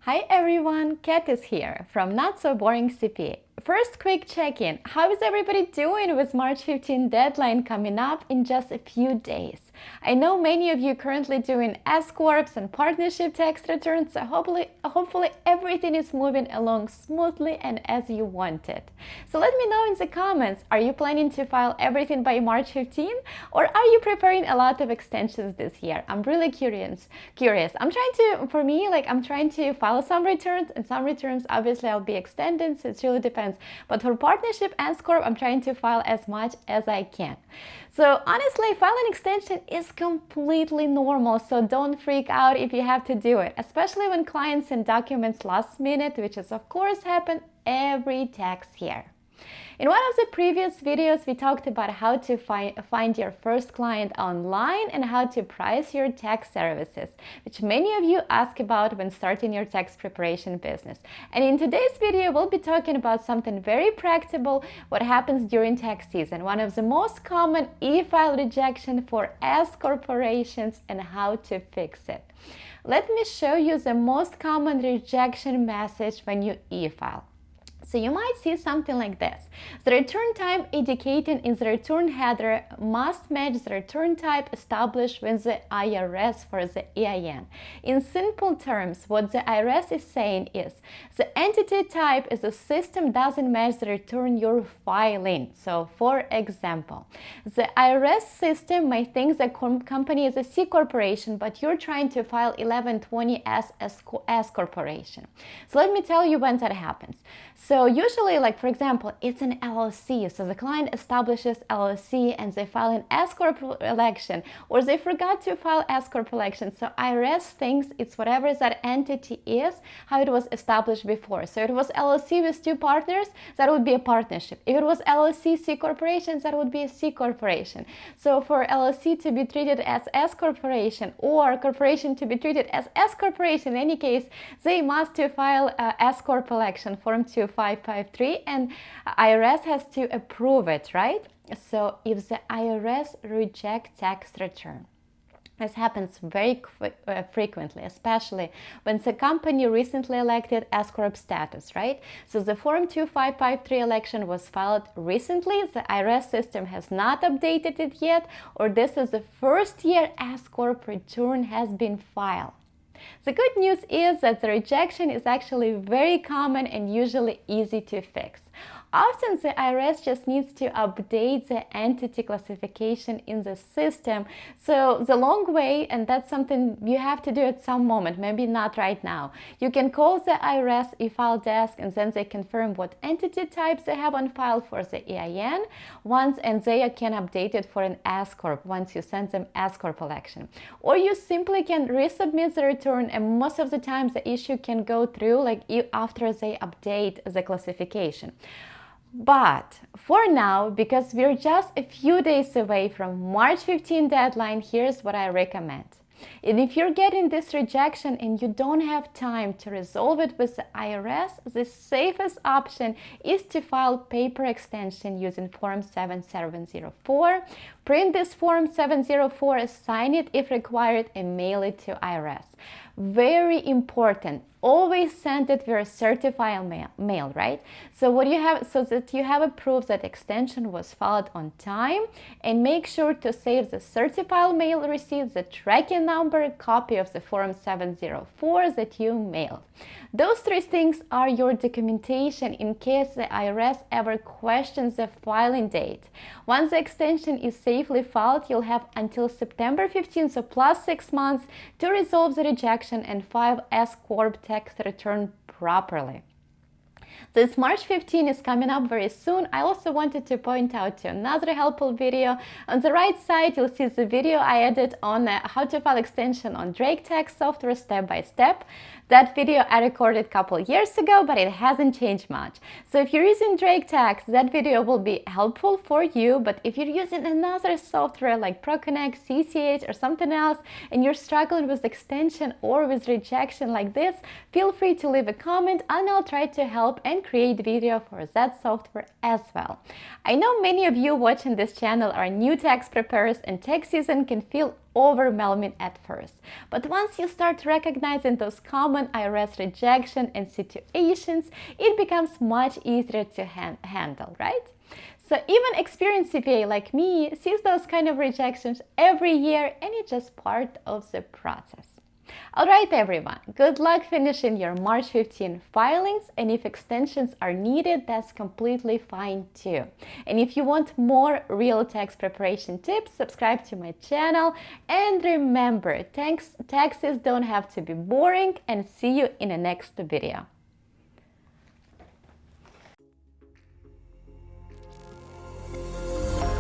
Hi everyone, Kat is here from Not So Boring CPA. First quick check-in. How is everybody doing with March 15 deadline coming up in just a few days? I know many of you currently doing S-Corps and partnership tax returns, so hopefully everything is moving along smoothly and as you want it. So let me know in the comments, are you planning to file everything by March 15 or are you preparing a lot of extensions this year? I'm really curious. I'm trying to file some returns, and some returns obviously I'll be extending, so it really depends. But for partnership and S-Corp, I'm trying to file as much as I can. So honestly, filing extension is completely normal, so don't freak out if you have to do it, especially when clients send documents last minute, which is of course happen every tax year. In one of the previous videos, we talked about how to find your first client online and how to price your tax services, which many of you ask about when starting your tax preparation business. And in today's video, we'll be talking about something very practical, what happens during tax season, one of the most common e-file rejection for S corporations and how to fix it. Let me show you the most common rejection message when you e-file. So you might see something like this. The return type indicated in the return header must match the return type established with the IRS for the EIN. In simple terms, what the IRS is saying is the entity type is the system doesn't match the return you're filing. So for example, the IRS system might think the company is a C corporation, but you're trying to file 1120 as S corporation. So let me tell you when that happens. So usually, like for example, it's an LLC, so the client establishes LLC and they file an S-Corp election, or they forgot to file S-Corp election, so IRS thinks it's whatever that entity is, how it was established before. So if it was LLC with two partners, that would be a partnership. If it was LLC C corporation, that would be a C corporation. So for LLC to be treated as S corporation or corporation to be treated as S corporation, in any case, they must to file S-Corp election form 2553 and IRS has to approve it, right? So if the IRS rejects tax return, this happens very frequently, especially when the company recently elected S-Corp status, right? So the Form 2553 election was filed recently, the IRS system has not updated it yet, or this is the first year S-Corp return has been filed. The good news is that the rejection is actually very common and usually easy to fix. Often the IRS just needs to update the entity classification in the system. So the long way, and that's something you have to do at some moment, maybe not right now. You can call the IRS e-file desk and then they confirm what entity types they have on file for the EIN and they can update it for an S-Corp once you send them S-Corp election. Or you simply can resubmit the return, and most of the time the issue can go through after they update the classification. But for now, because we're just a few days away from March 15 deadline, here's what I recommend. And if you're getting this rejection and you don't have time to resolve it with the IRS, the safest option is to file paper extension using Form 7704. Print this Form 704, sign it if required, and mail it to IRS. Very important. Always send it via certified mail, right? So that you have a proof that extension was filed on time, and make sure to save the certified mail receipt, the tracking number, copy of the Form 704 that you mailed. Those three things are your documentation in case the IRS ever questions the filing date. Once the extension is safely filed, you'll have until September 15, so plus 6 months, to resolve the rejection and file S-Corp tax return properly. This March 15 is coming up very soon. I also wanted to point out to another helpful video. On the right side, you'll see the video I added on how to file extension on Drake tax software step by step. That video I recorded a couple years ago, but it hasn't changed much. So if you're using Drake tax, that video will be helpful for you. But if you're using another software like ProConnect, CCH, or something else, and you're struggling with extension or with rejection like this, feel free to leave a comment and I'll try to help and create video for that software as well. I know many of you watching this channel are new tax preparers, and tax season can feel overwhelming at first. But once you start recognizing those common IRS rejection and situations, it becomes much easier to handle, right? So even experienced CPA like me sees those kind of rejections every year, and it's just part of the process. Alright everyone, good luck finishing your March 15 filings, and if extensions are needed, that's completely fine too. And if you want more real tax preparation tips, subscribe to my channel, and remember, taxes don't have to be boring, and see you in the next video.